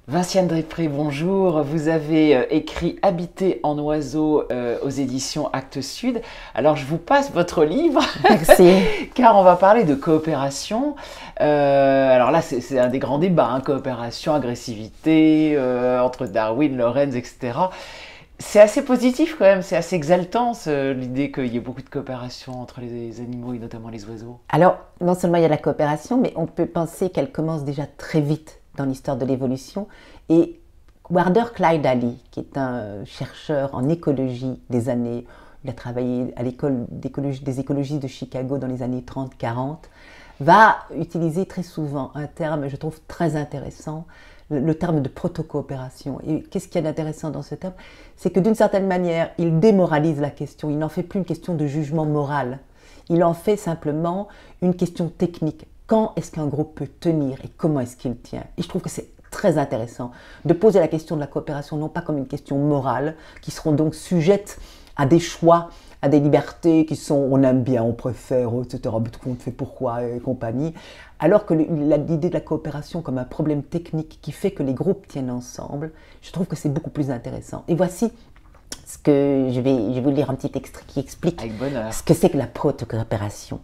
Vinciane Després, bonjour. Vous avez écrit Habiter en oiseau aux éditions Actes Sud. Alors je vous passe votre livre. Merci. Car on va parler de coopération. Alors là, c'est un des grands débats, hein, coopération, agressivité, entre Darwin, Lorenz, etc. C'est assez positif quand même, c'est assez exaltant l'idée qu'il y ait beaucoup de coopération entre les animaux et notamment les oiseaux. Alors, non seulement il y a la coopération, mais on peut penser qu'elle commence déjà très vite dans l'histoire de l'évolution. Et Warder Clyde Ali, qui est un chercheur en écologie il a travaillé à l'école des écologistes de Chicago dans les années 30-40, va utiliser très souvent un terme, je trouve très intéressant, le terme de proto-coopération. Et qu'est-ce qu'il y a d'intéressant dans ce terme? C'est que d'une certaine manière, il démoralise la question, il n'en fait plus une question de jugement moral, il en fait simplement une question technique. Quand est-ce qu'un groupe peut tenir et comment est-ce qu'il tient? Et je trouve que c'est très intéressant de poser la question de la coopération, non pas comme une question morale, qui seront donc sujettes à des choix, à des libertés qui sont on aime bien, on préfère, etc., mais tout le monde fait pourquoi et compagnie, alors que l'idée de la coopération comme un problème technique qui fait que les groupes tiennent ensemble, je trouve que c'est beaucoup plus intéressant. Et voici ce que je vais vous lire un petit extrait qui explique ce que c'est que la proto-coopération.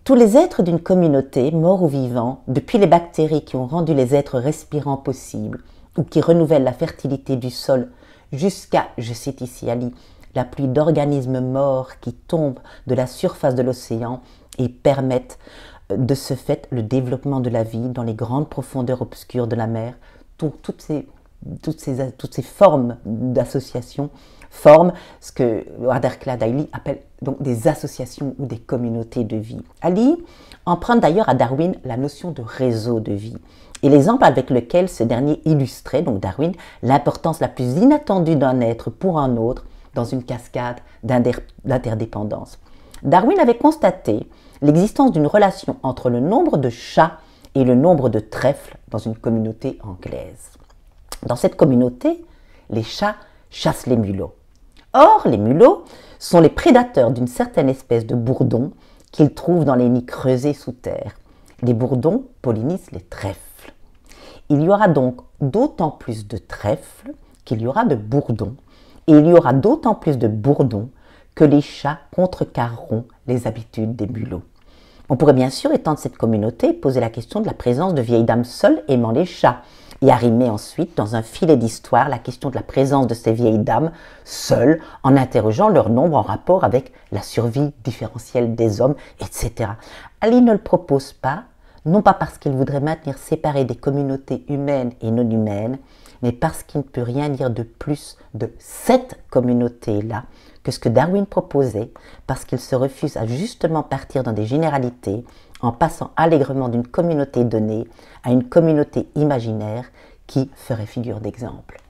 Tous les êtres d'une communauté, morts ou vivants, depuis les bactéries qui ont rendu les êtres respirants possibles ou qui renouvellent la fertilité du sol, jusqu'à, je cite ici Ali, la pluie d'organismes morts qui tombent de la surface de l'océan et permettent de ce fait le développement de la vie dans les grandes profondeurs obscures de la mer. Toutes ces formes d'association forment ce que Warder Clyde Ali appelle donc des associations ou des communautés de vie. Ali emprunte d'ailleurs à Darwin la notion de réseau de vie et l'exemple avec lequel ce dernier illustrait, donc Darwin, l'importance la plus inattendue d'un être pour un autre dans une cascade d'interdépendance. Darwin avait constaté l'existence d'une relation entre le nombre de chats et le nombre de trèfles dans une communauté anglaise. Dans cette communauté, les chats chassent les mulots. Or, les mulots sont les prédateurs d'une certaine espèce de bourdon qu'ils trouvent dans les nids creusés sous terre. Les bourdons pollinisent les trèfles. Il y aura donc d'autant plus de trèfles qu'il y aura de bourdons, et il y aura d'autant plus de bourdons que les chats contrecarreront les habitudes des mulots. On pourrait bien sûr étendre cette communauté et poser la question de la présence de vieilles dames seules aimant les chats, et arrimer ensuite dans un filet d'histoire la question de la présence de ces vieilles dames seules en interrogeant leur nombre en rapport avec la survie différentielle des hommes, etc. Ali ne le propose pas, non pas parce qu'il voudrait maintenir séparées des communautés humaines et non humaines, mais parce qu'il ne peut rien dire de plus de cette communauté-là que ce que Darwin proposait, parce qu'il se refuse à justement partir dans des généralités en passant allègrement d'une communauté donnée à une communauté imaginaire qui ferait figure d'exemple.